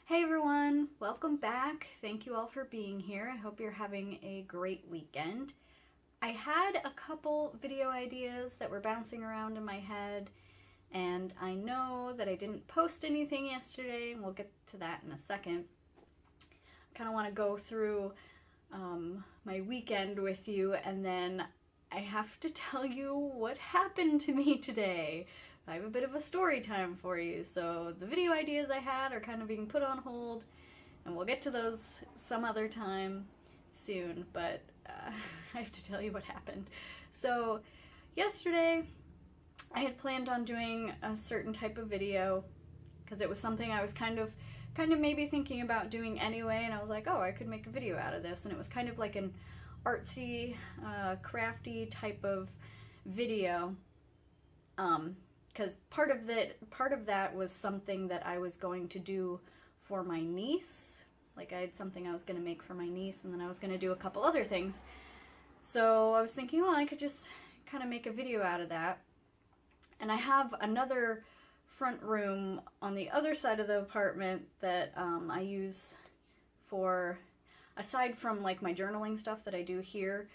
Hey everyone, welcome back. Thank you all for being here. I hope you're having a great weekend. I had a couple video ideas that were bouncing around in my head, and I know that I didn't post anything yesterday, and we'll get to that in a second. I kind of want to go through my weekend with you, and then I have to tell you what happened to me today. I have a bit of a story time for you, so the video ideas I had are kind of being put on hold, and we'll get to those some other time soon, but I have to tell you what happened. So yesterday I had planned on doing a certain type of video because it was something I was kind of maybe thinking about doing anyway, and I was like, oh, I could make a video out of this, and it was kind of like an artsy, crafty type of video. Because part of that was something that I was going to do for my niece. Like, I had something I was going to make for my niece, and then I was going to do a couple other things. So I was thinking, well, I could just kind of make a video out of that. And I have another front room on the other side of the apartment that I use for, aside from like my journaling stuff that I do here,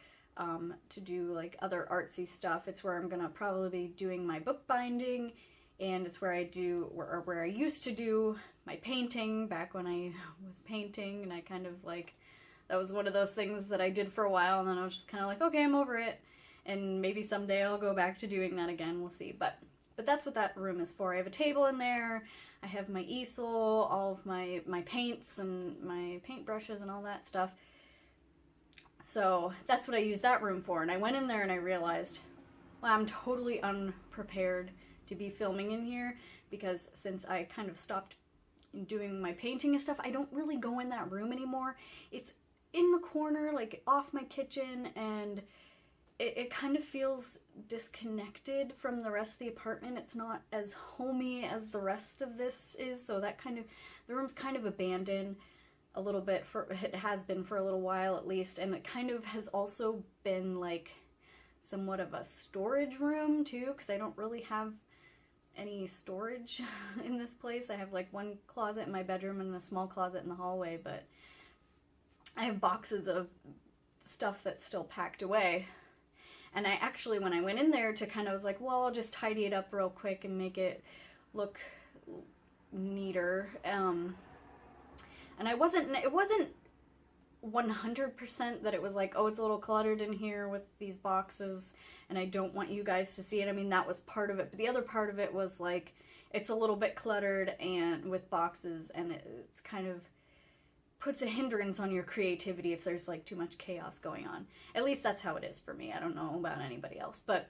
to do like other artsy stuff. It's where I'm gonna probably be doing my bookbinding, and it's where I do, or where I used to do my painting back when I was painting, and I kind of like, that was one of those things that I did for a while, and then I was just kind of like, okay, I'm over it, and maybe someday I'll go back to doing that again, we'll see. But that's what that room is for. I have a table in there, I have my easel, all of my paints and my paintbrushes and all that stuff. So that's what I use that room for, and I went in there and I realized, well, I'm totally unprepared to be filming in here, because since I kind of stopped doing my painting and stuff, I don't really go in that room anymore. It's in the corner, like off my kitchen, and it kind of feels disconnected from the rest of the apartment. It's not as homey as the rest of this is, so that kind of, the room's kind of abandoned a little bit, it has been for a little while at least, and it kind of has also been like somewhat of a storage room too, because I don't really have any storage in this place. I have like one closet in my bedroom and a small closet in the hallway, but I have boxes of stuff that's still packed away. And I actually, when I went in there to kind of, was like, well, I'll just tidy it up real quick and make it look neater. And it wasn't 100% that it was like, oh, it's a little cluttered in here with these boxes and I don't want you guys to see it. I mean, that was part of it, but the other part of it was like, it's a little bit cluttered and with boxes, and it's kind of puts a hindrance on your creativity if there's like too much chaos going on. At least that's how it is for me. I don't know about anybody else, but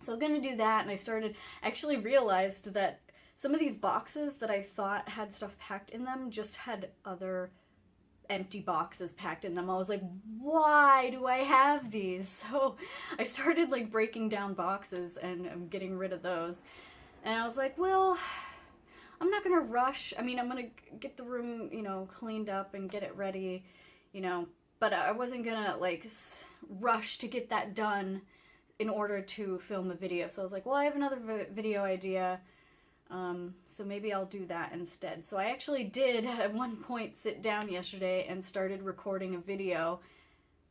so I'm gonna do that. And I actually realized that some of these boxes that I thought had stuff packed in them just had other empty boxes packed in them. I was like, why do I have these? So I started like breaking down boxes and I'm getting rid of those. And I was like, well, I'm not gonna rush. I mean, I'm gonna get the room, you know, cleaned up and get it ready, you know, but I wasn't gonna like rush to get that done in order to film a video. So I was like, well, I have another video idea. So maybe I'll do that instead. So I actually did at one point sit down yesterday and started recording a video,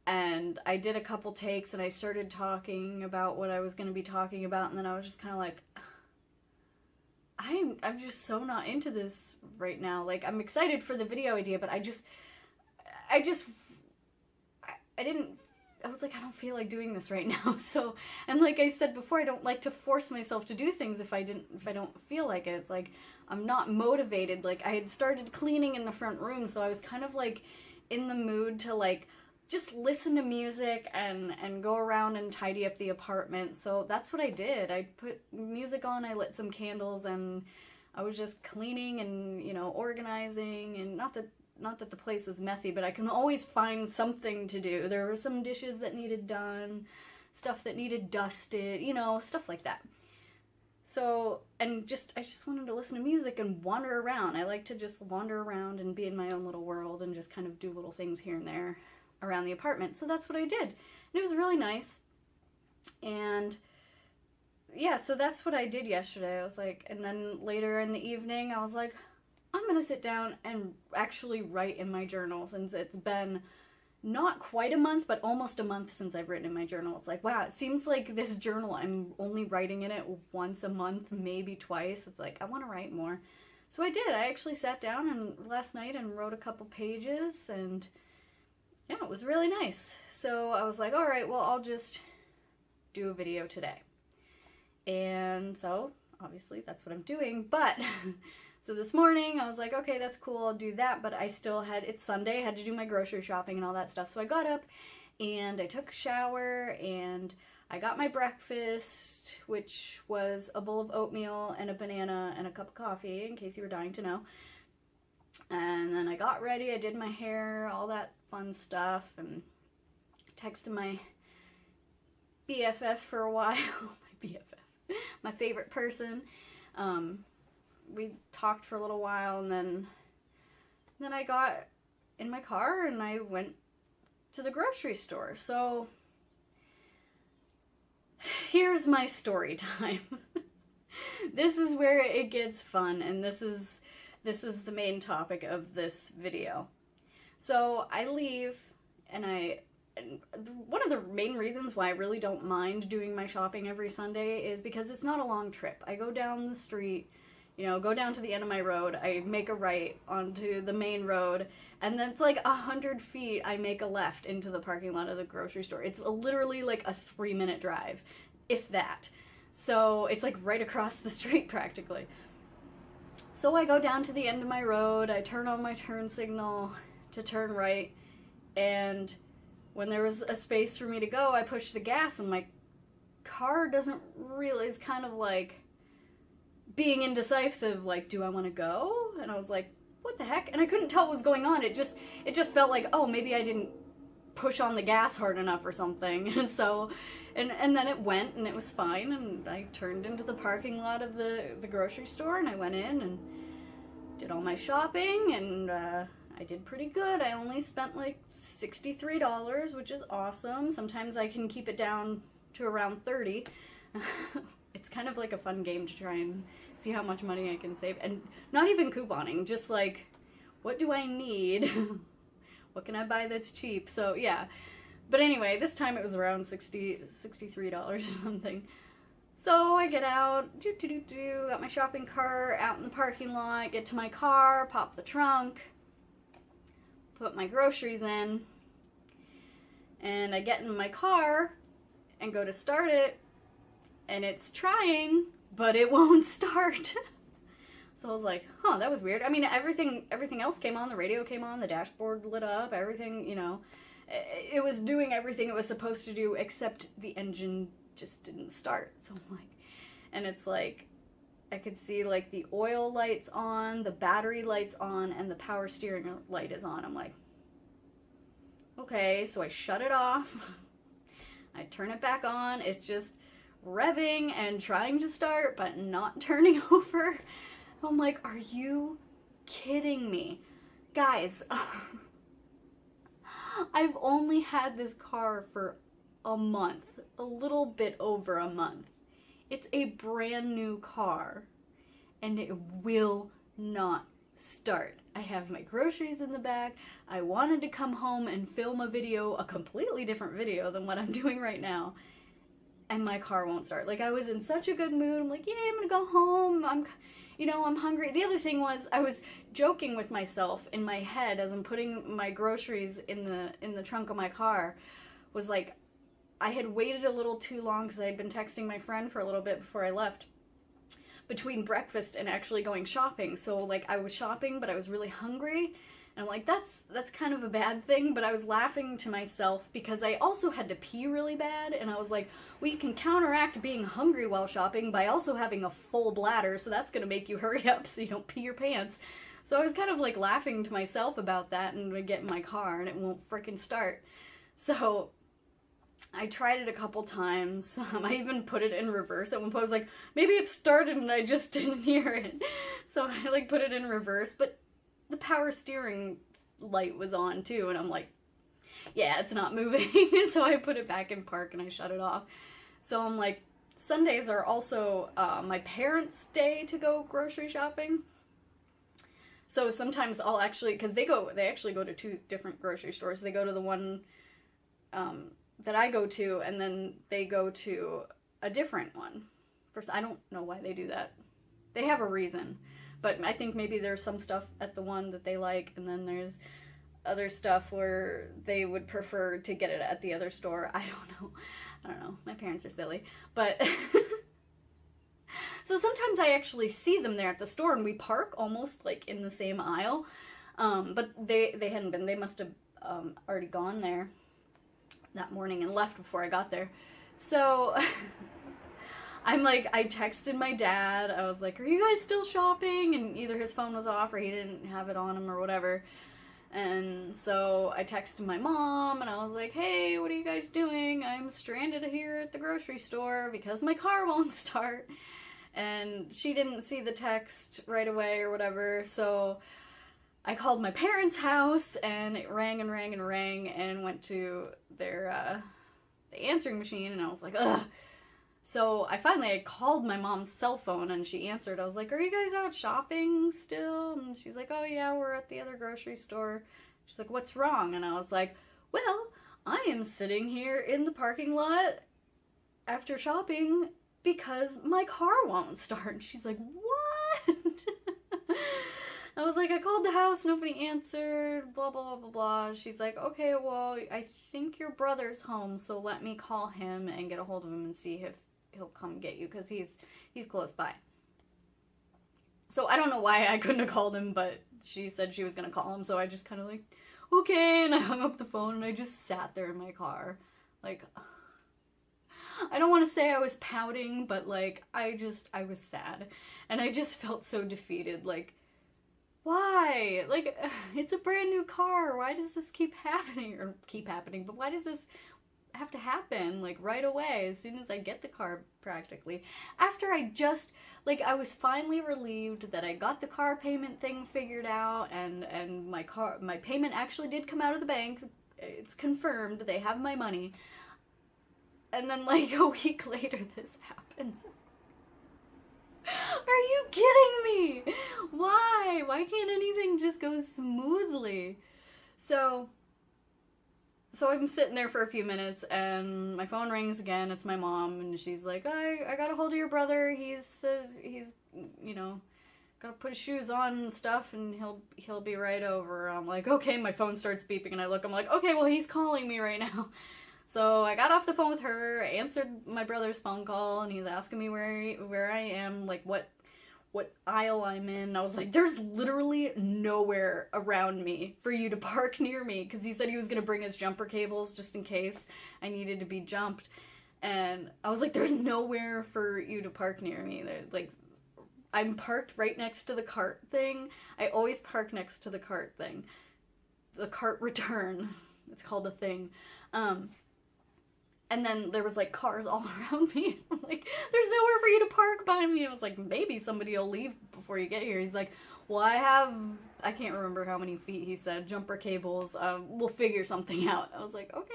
and I did a couple takes and I started talking about what I was going to be talking about, and then I was just kind of like, I'm just so not into this right now. Like, I'm excited for the video idea, but I was like, I don't feel like doing this right now. So, and like I said before, I don't like to force myself to do things if I don't feel like it. It's like, I'm not motivated. Like, I had started cleaning in the front room, so I was kind of like in the mood to like just listen to music and go around and tidy up the apartment. So that's what I did. I put music on, I lit some candles, and I was just cleaning and, you know, organizing, and not that the place was messy, but I can always find something to do. There were some dishes that needed done, stuff that needed dusted, you know, stuff like that. So, and I just wanted to listen to music and wander around. I like to just wander around and be in my own little world and just kind of do little things here and there around the apartment. So that's what I did. And it was really nice. And yeah, so that's what I did yesterday. I was like, and then later in the evening, I was like, I'm gonna sit down and actually write in my journal, since it's been not quite a month, but almost a month since I've written in my journal. It's like, wow, it seems like this journal, I'm only writing in it once a month, maybe twice. It's like, I want to write more. So I did. I actually sat down last night and wrote a couple pages, and yeah, it was really nice. So I was like, all right, well, I'll just do a video today. And so, obviously, that's what I'm doing, but so this morning I was like, okay, that's cool, I'll do that, but I still had, it's Sunday, I had to do my grocery shopping and all that stuff, so I got up and I took a shower and I got my breakfast, which was a bowl of oatmeal and a banana and a cup of coffee, in case you were dying to know. And then I got ready, I did my hair, all that fun stuff, and texted my BFF for a while. My BFF, my favorite person. We talked for a little while, and then I got in my car and I went to the grocery store. So here's my story time. This is where it gets fun, and this is the main topic of this video. So I leave, and one of the main reasons why I really don't mind doing my shopping every Sunday is because it's not a long trip. I go down the street, you know, go down to the end of my road, I make a right onto the main road, and then it's like 100 feet I make a left into the parking lot of the grocery store. It's literally like a 3-minute drive, if that. So it's like right across the street practically. So I go down to the end of my road, I turn on my turn signal to turn right, and when there was a space for me to go, I push the gas, and my car doesn't really, it's kind of like being indecisive, like, do I want to go? And I was like, what the heck? And I couldn't tell what was going on. It just felt like, oh, maybe I didn't push on the gas hard enough or something. And so, and then it went, and it was fine, and I turned into the parking lot of the grocery store, and I went in and did all my shopping, and I did pretty good. I only spent like $63, which is awesome. Sometimes I can keep it down to around 30. It's kind of like a fun game to try and see how much money I can save. And not even couponing, just like, what do I need? What can I buy that's cheap? So yeah. But anyway, this time it was around $63 or something. So I get out, got my shopping cart out in the parking lot, get to my car, pop the trunk, put my groceries in, and I get in my car and go to start it, and it's trying, but it won't start. So I was like, huh, that was weird. I mean, everything else came on, the radio came on, the dashboard lit up, everything, you know, it was doing everything it was supposed to do, except the engine just didn't start. So I'm like, and it's like, I could see like the oil lights on, the battery lights on, and the power steering light is on. I'm like, okay, so I shut it off. I turn it back on. It's just revving and trying to start, but not turning over. I'm like, are you kidding me? Guys, I've only had this car for a month, a little bit over a month. It's a brand new car, and it will not start. I have my groceries in the back. I wanted to come home and film a video, a completely different video than what I'm doing right now, and my car won't start. Like, I was in such a good mood. I'm like, yeah, I'm gonna go home. I'm hungry. The other thing was, I was joking with myself in my head as I'm putting my groceries in the trunk of my car, was like, I had waited a little too long because I had been texting my friend for a little bit before I left, between breakfast and actually going shopping. So like, I was shopping, but I was really hungry, and I'm like, that's kind of a bad thing. But I was laughing to myself because I also had to pee really bad, and I was like, well, you can counteract being hungry while shopping by also having a full bladder, so that's gonna make you hurry up so you don't pee your pants. So I was kind of like laughing to myself about that, and I get in my car and it won't frickin' start. So I tried it a couple times. I even put it in reverse at one point. I was like, maybe it started and I just didn't hear it. So I like put it in reverse, but the power steering light was on too, and I'm like, yeah, it's not moving. So I put it back in park and I shut it off. So I'm like, Sundays are also my parents' day to go grocery shopping. So sometimes I'll actually, because they actually go to 2 different grocery stores. They go to the one that I go to, and then they go to a different one. First, I don't know why they do that. They have a reason, but I think maybe there's some stuff at the one that they like, and then there's other stuff where they would prefer to get it at the other store. I don't know. My parents are silly, but so sometimes I actually see them there at the store, and we park almost like in the same aisle. But they hadn't been. They must have already gone there that morning and left before I got there. So I'm like, I texted my dad. I was like, are you guys still shopping? And either his phone was off or he didn't have it on him or whatever. And so I texted my mom and I was like, hey, what are you guys doing? I'm stranded here at the grocery store because my car won't start. And she didn't see the text right away or whatever. So I called my parents' house and it rang and rang and rang and went to their the answering machine, and I was like, ugh. So I called my mom's cell phone and she answered. I was like, are you guys out shopping still? And she's like, oh yeah, we're at the other grocery store. She's like, what's wrong? And I was like, well, I am sitting here in the parking lot after shopping because my car won't start. And she's like, what? I was like, I called the house, nobody answered, blah, blah, blah, blah, blah. She's like, okay, well, I think your brother's home, so let me call him and get a hold of him and see if he'll come get you, because he's close by. So I don't know why I couldn't have called him, but she said she was going to call him, so I just kind of like, okay, and I hung up the phone and I just sat there in my car. Like, I don't want to say I was pouting, but like, I was sad. And I just felt so defeated, like, why? Like, it's a brand new car. Why does this keep happening? Or keep happening, but why does this have to happen, like, right away, as soon as I get the car, practically? After I just, like, I was finally relieved that I got the car payment thing figured out, and my payment actually did come out of the bank. It's confirmed. They have my money. And then, like, a week later, this happens. Are you kidding me? Why? Why can't anything just go smoothly? So I'm sitting there for a few minutes and my phone rings again. It's my mom and she's like, I got a hold of your brother. He says he's, you know, gotta put his shoes on and stuff and he'll be right over. I'm like, okay, my phone starts beeping and I look, I'm like, okay, well, he's calling me right now. So I got off the phone with her, answered my brother's phone call, and he's asking me where I am, like what aisle I'm in. I was like, there's literally nowhere around me for you to park near me, because he said he was going to bring his jumper cables just in case I needed to be jumped. And I was like, there's nowhere for you to park near me. Like, I'm parked right next to the cart thing. I always park next to the cart thing. The cart return. It's called a thing. And then there was, like, cars all around me. I'm like, there's nowhere for you to park by me. And I was like, maybe somebody will leave before you get here. He's like, well, I can't remember how many feet he said, jumper cables. We'll figure something out. I was like, okay.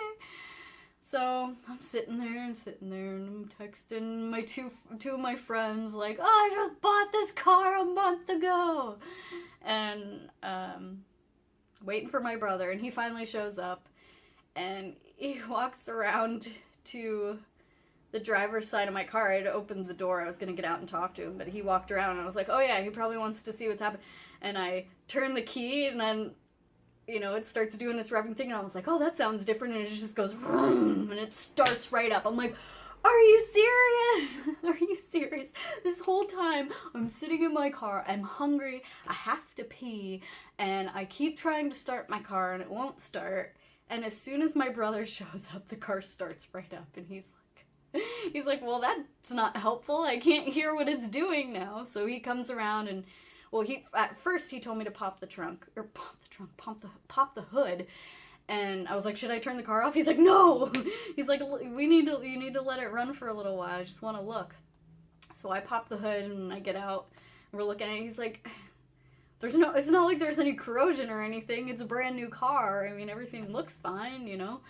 So I'm sitting there and I'm texting my two of my friends, like, oh, I just bought this car a month ago. And waiting for my brother. And he finally shows up. And he walks around to the driver's side of my car. I had opened the door. I was going to get out and talk to him, but he walked around and I was like, oh yeah, he probably wants to see what's happening. And I turned the key and then, you know, it starts doing this revving thing and I was like, oh, that sounds different. And it just goes vroom, and it starts right up. I'm like, are you serious? Are you serious? This whole time I'm sitting in my car, I'm hungry, I have to pee, and I keep trying to start my car and it won't start. And as soon as my brother shows up, the car starts right up, and he's like, well, that's not helpful. I can't hear what it's doing now. So he comes around and, well, at first he told me to pop the hood. And I was like, should I turn the car off? He's like, no. He's like, you need to let it run for a little while. I just want to look. So I pop the hood and I get out. And we're looking at it. He's like, it's not like there's any corrosion or anything. It's a brand new car. I mean, everything looks fine, you know.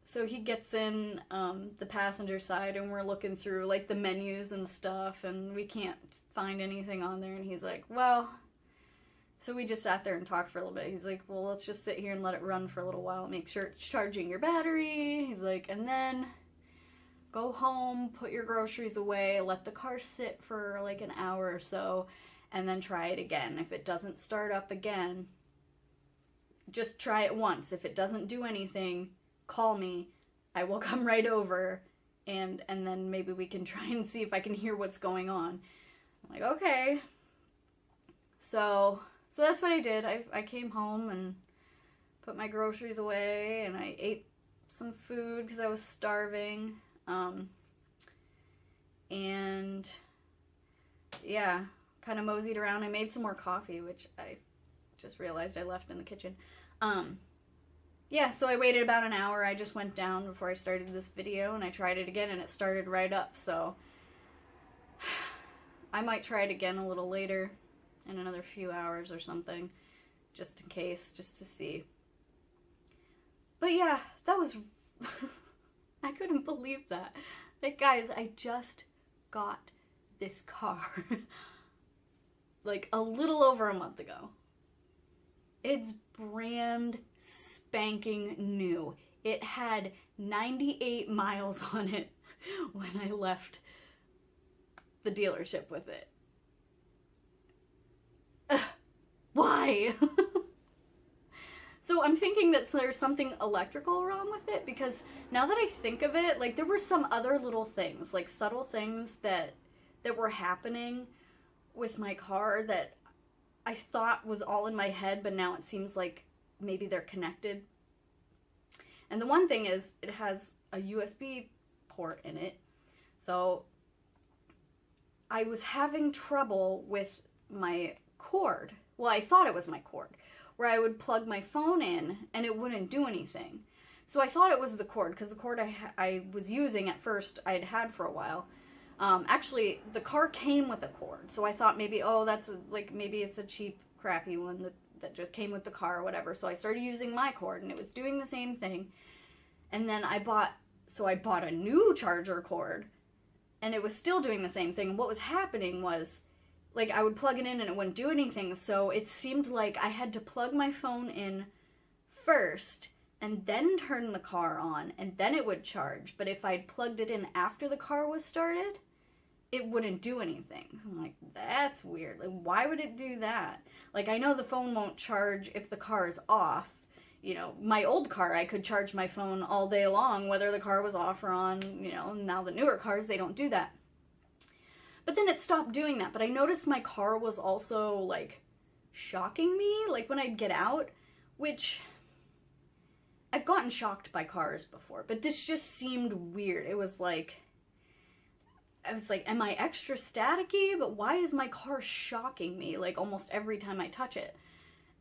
so he gets in the passenger side, and we're looking through like the menus and stuff, and we can't find anything on there, and he's like, well, so we just sat there and talked for a little bit. He's like, well, let's just sit here and let it run for a little while, make sure it's charging your battery. He's like, and then go home, put your groceries away, let the car sit for like an hour or so, and then try it again. If it doesn't start up again, just try it once. If it doesn't do anything, call me. I will come right over, and then maybe we can try and see if I can hear what's going on. I'm like, okay. So that's what I did. I came home and put my groceries away, and I ate some food because I was starving. And yeah, kind of moseyed around. I made some more coffee, which I just realized I left in the kitchen. Yeah, so I waited about an hour. I just went down before I started this video, and I tried it again, and it started right up. So I might try it again a little later, in another few hours or something, just in case, just to see. But yeah, that was... I couldn't believe that. Like, guys, I just got this car like a little over a month ago. It's brand spanking new. It had 98 miles on it when I left the dealership with it. Why? So I'm thinking that there's something electrical wrong with it, because now that I think of it, like, there were some other little things, like subtle things that were happening with my car that I thought was all in my head, but now it seems like maybe they're connected. And the one thing is, it has a USB port in it. So I was having trouble with my cord. Well, I thought it was my cord, where I would plug my phone in and it wouldn't do anything. So I thought it was the cord, because the cord I was using at first I'd had for a while. Actually, the car came with a cord, so I thought maybe, oh, that's maybe it's a cheap, crappy one that just came with the car or whatever. So I started using my cord, and it was doing the same thing. And then I bought a new charger cord, and it was still doing the same thing. What was happening was, like, I would plug it in and it wouldn't do anything, so it seemed like I had to plug my phone in first and then turn the car on, and then it would charge. But if I'd plugged it in after the car was started, it wouldn't do anything. I'm like, that's weird. Like, why would it do that? Like, I know the phone won't charge if the car is off. You know, my old car, I could charge my phone all day long, whether the car was off or on, you know. Now the newer cars, they don't do that. But then it stopped doing that. But I noticed my car was also, like, shocking me, like, when I'd get out, which I've gotten shocked by cars before, but this just seemed weird. It was like, I was like, am I extra staticky? But why is my car shocking me, like, almost every time I touch it?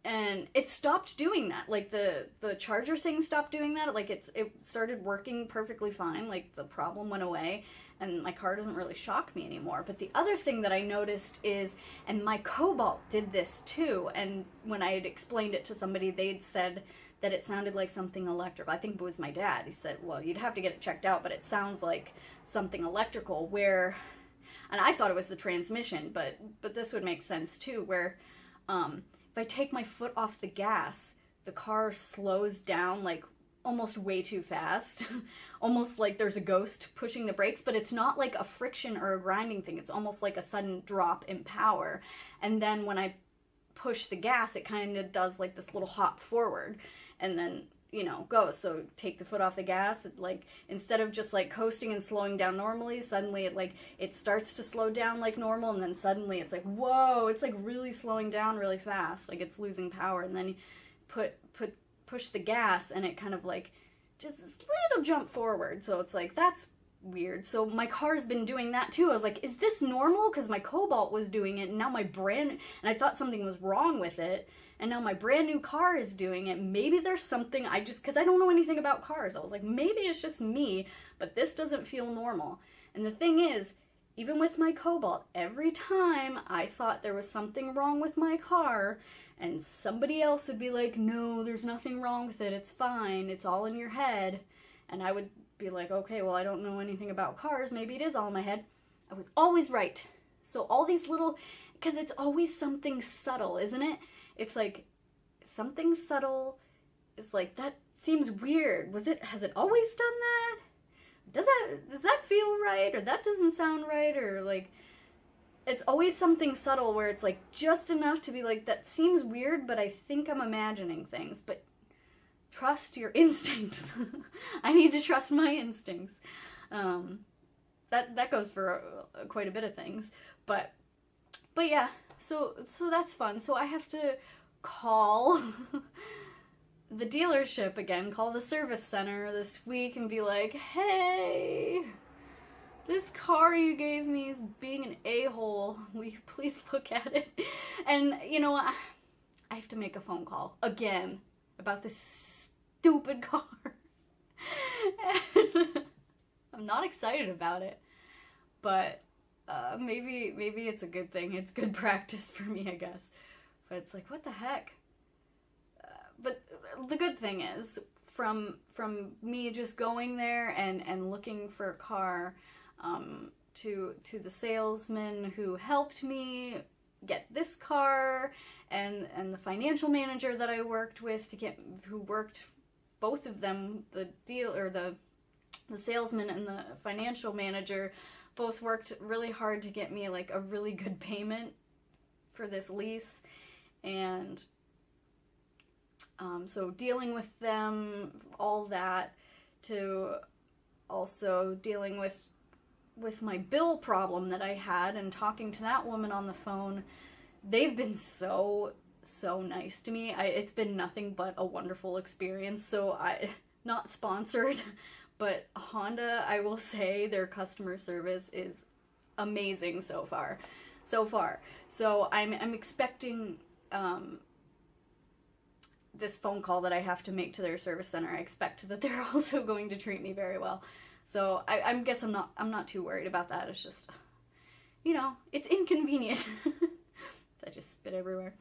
And it stopped doing that. Like, the charger thing stopped doing that. Like, it started working perfectly fine. Like, the problem went away, and my car doesn't really shock me anymore. But the other thing that I noticed is, and my Cobalt did this too, and when I had explained it to somebody, they'd said that it sounded like something electrical. I think it was my dad. He said, well, you'd have to get it checked out, but it sounds like something electrical, where, and I thought it was the transmission, but this would make sense too, where, if I take my foot off the gas, the car slows down, like, almost way too fast. Almost like there's a ghost pushing the brakes, but it's not like a friction or a grinding thing. It's almost like a sudden drop in power. And then when I push the gas, it kind of does like this little hop forward, and then, you know, goes. So take the foot off the gas, it, like, instead of just like coasting and slowing down normally, suddenly it starts to slow down like normal, and then suddenly it's like, whoa, it's like really slowing down really fast, like it's losing power. And then you push the gas, and it kind of like just a little jump forward. So it's like, that's weird. So my car's been doing that too. I was like, is this normal? Because my Cobalt was doing it, and now and I thought something was wrong with it, and now my brand new car is doing it. Maybe there's something, because I don't know anything about cars. I was like, maybe it's just me, but this doesn't feel normal. And the thing is, even with my Cobalt, every time I thought there was something wrong with my car, and somebody else would be like, no, there's nothing wrong with it, it's fine, it's all in your head. And I would be like, okay, well, I don't know anything about cars. Maybe it is all in my head. I was always right. So all these little, because it's always something subtle, isn't it? It's like something subtle. It's like, that seems weird. Has it always done that? Does that feel right? Or that doesn't sound right? Or like, it's always something subtle where it's like just enough to be like, that seems weird, but I think I'm imagining things. But trust your instincts. I need to trust my instincts. That goes for quite a bit of things. But yeah, so that's fun. So I have to call the dealership again, call the service center this week and be like, hey, this car you gave me is being an a-hole. Will you please look at it? And you know what? I have to make a phone call again about this stupid car. And I'm not excited about it, but maybe it's a good thing. It's good practice for me, I guess. But it's like, what the heck? But the good thing is, from me just going there and looking for a car, to the salesman who helped me get this car, and the financial manager that I worked with who worked, both of them, the salesman and the financial manager, both worked really hard to get me like a really good payment for this lease. And so dealing with them, all that, to also dealing with my bill problem that I had, and talking to that woman on the phone. They've been so nice to me. It's been nothing but a wonderful experience. So not sponsored, but Honda, I will say their customer service is amazing so far. So I'm expecting this phone call that I have to make to their service center. I expect that they're also going to treat me very well. So I guess I'm not too worried about that. It's just, it's inconvenient. I just spit everywhere.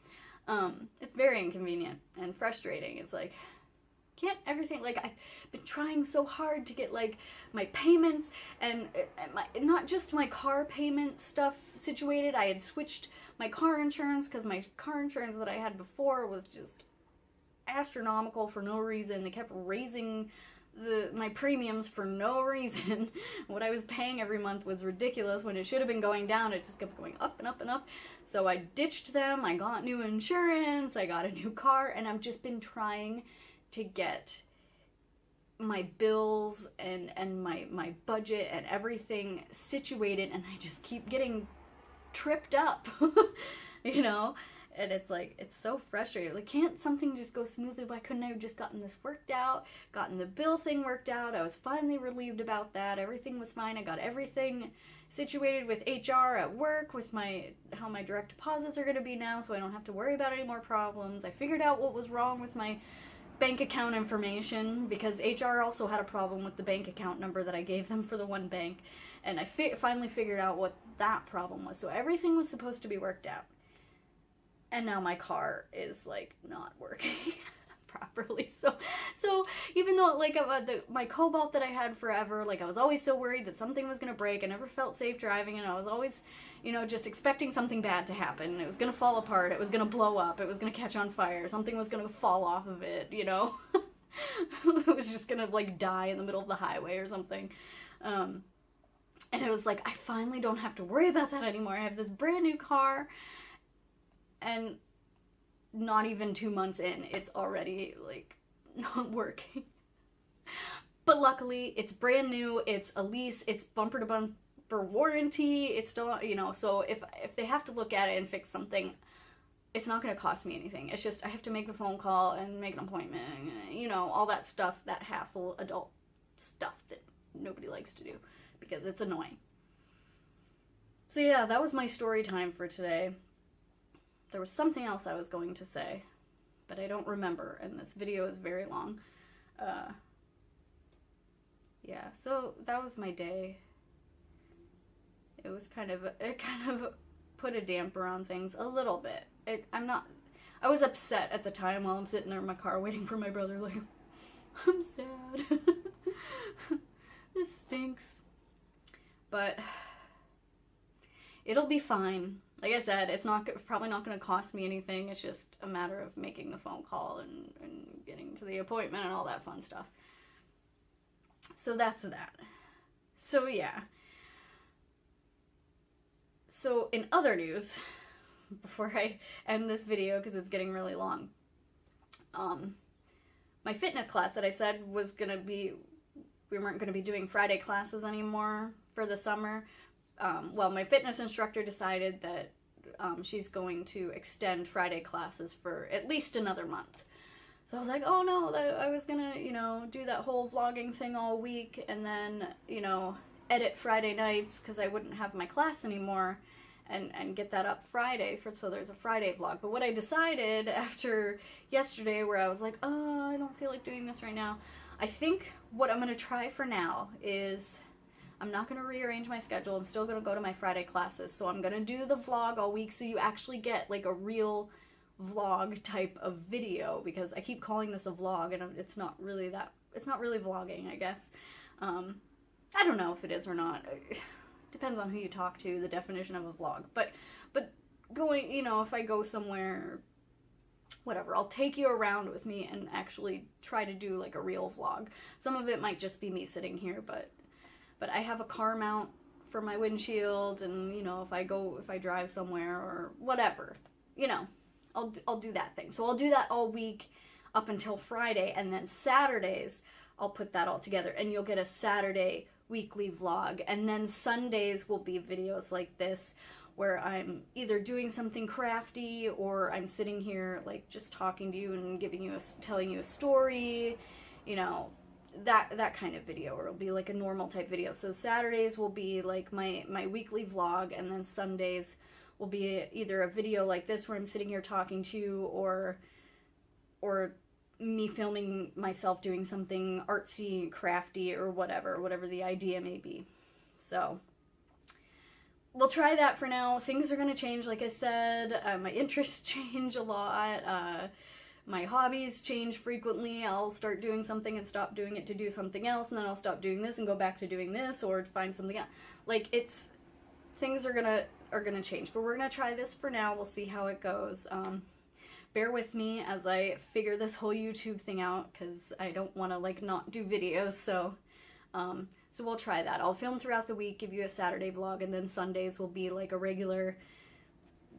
It's very inconvenient and frustrating. It's like, can't everything, like, I've been trying so hard to get like my payments and not just my car payment stuff situated. I had switched my car insurance because my car insurance that I had before was just astronomical for no reason. They kept raising my premiums for no reason. What I was paying every month was ridiculous when it should have been going down. It just kept going up and up and up. So I ditched them. I got new insurance. I got a new car, and I've just been trying to get my bills and my budget and everything situated, and I just keep getting tripped up. And it's like, it's so frustrating. Like, can't something just go smoothly? Why couldn't I have just gotten this worked out, gotten the bill thing worked out? I was finally relieved about that. Everything was fine. I got everything situated with HR at work, with how my direct deposits are going to be now, so I don't have to worry about any more problems. I figured out what was wrong with my bank account information, because HR also had a problem with the bank account number that I gave them for the one bank, and I finally figured out what that problem was. So everything was supposed to be worked out. And now my car is, like, not working properly. So even though, like, my Cobalt that I had forever, like, I was always so worried that something was going to break. I never felt safe driving, and I was always, just expecting something bad to happen. It was going to fall apart. It was going to blow up. It was going to catch on fire. Something was going to fall off of it, It was just going to, like, die in the middle of the highway or something. And it was like, I finally don't have to worry about that anymore. I have this brand new car. And not even 2 months in, it's already, like, not working. But luckily, it's brand new, it's a lease, it's bumper to bumper warranty, it's still, so if they have to look at it and fix something, it's not going to cost me anything. It's just, I have to make the phone call and make an appointment, all that stuff, that hassle, adult stuff that nobody likes to do, because it's annoying. So yeah, that was my story time for today. There was something else I was going to say, but I don't remember, and this video is very long. Yeah, so that was my day. It kind of put a damper on things a little bit. I was upset at the time while I'm sitting there in my car waiting for my brother, like, I'm sad. This stinks. But it'll be fine. Like I said, it's probably not going to cost me anything. It's just a matter of making the phone call and getting to the appointment and all that fun stuff. So that's that. So yeah. So in other news, before I end this video because it's getting really long, my fitness class that I said was gonna be, we weren't gonna be doing Friday classes anymore for the summer. Well, my fitness instructor decided that she's going to extend Friday classes for at least another month. So I was like, oh no, I was gonna, you know, do that whole vlogging thing all week and then, you know, edit Friday nights because I wouldn't have my class anymore and get that up Friday so there's a Friday vlog. But what I decided after yesterday where I was like, oh, I don't feel like doing this right now, I think what I'm gonna try for now is I'm not going to rearrange my schedule. I'm still going to go to my Friday classes. So I'm going to do the vlog all week so you actually get like a real vlog type of video, because I keep calling this a vlog and it's not really vlogging, I guess. I don't know if it is or not. Depends on who you talk to, the definition of a vlog. But going, you know, if I go somewhere, whatever, I'll take you around with me and actually try to do like a real vlog. Some of it might just be me sitting here, but I have a car mount for my windshield, and, you know, if I drive somewhere or whatever, you know, I'll do that thing. So I'll do that all week up until Friday, and then Saturdays I'll put that all together, and you'll get a Saturday weekly vlog, and then Sundays will be videos like this where I'm either doing something crafty or I'm sitting here like just talking to you and telling you a story, you know, that kind of video, or it'll be like a normal type video. So Saturdays will be like my weekly vlog, and then Sundays will be either a video like this where I'm sitting here talking to you, or me filming myself doing something artsy, crafty, or whatever the idea may be. So we'll try that for now. Things are going to change, like I said. My interests change a lot. My hobbies change frequently. I'll start doing something and stop doing it to do something else, and then I'll stop doing this and go back to doing this, or find something else. Like, things are gonna change, but we're gonna try this for now. We'll see how it goes. Bear with me as I figure this whole YouTube thing out, because I don't want to like not do videos. So we'll try that. I'll film throughout the week, give you a Saturday vlog, and then Sundays will be like a regular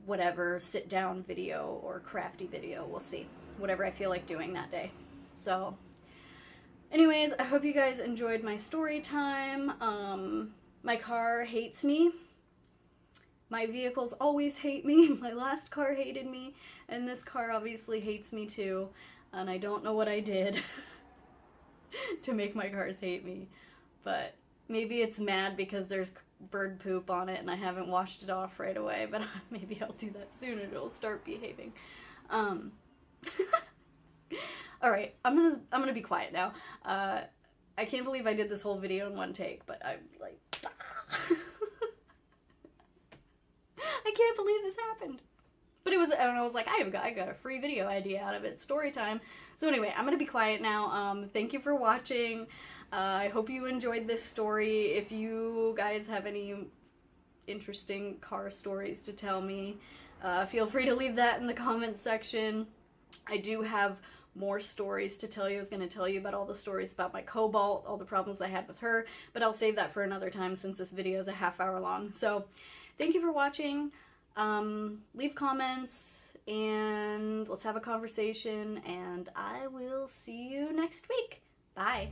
whatever sit down video or crafty video. We'll see. Whatever I feel like doing that day. So anyways, I hope you guys enjoyed my story time. My car hates me. My vehicles always hate me. My last car hated me, and this car obviously hates me too, and I don't know what I did to make my cars hate me. But maybe it's mad because there's bird poop on it and I haven't washed it off right away, but maybe I'll do that soon and it'll start behaving. Alright, I'm gonna be quiet now. I can't believe I did this whole video in one take, but I'm like, I can't believe this happened. But it was, and I was like, I got a free video idea out of it, story time. So anyway, I'm gonna be quiet now. Thank you for watching. I hope you enjoyed this story. If you guys have any interesting car stories to tell me, feel free to leave that in the comments section. I do have more stories to tell you. I was going to tell you about all the stories about my Cobalt, all the problems I had with her, but I'll save that for another time since this video is a half-hour long. So thank you for watching. Leave comments and let's have a conversation, and I will see you next week. Bye.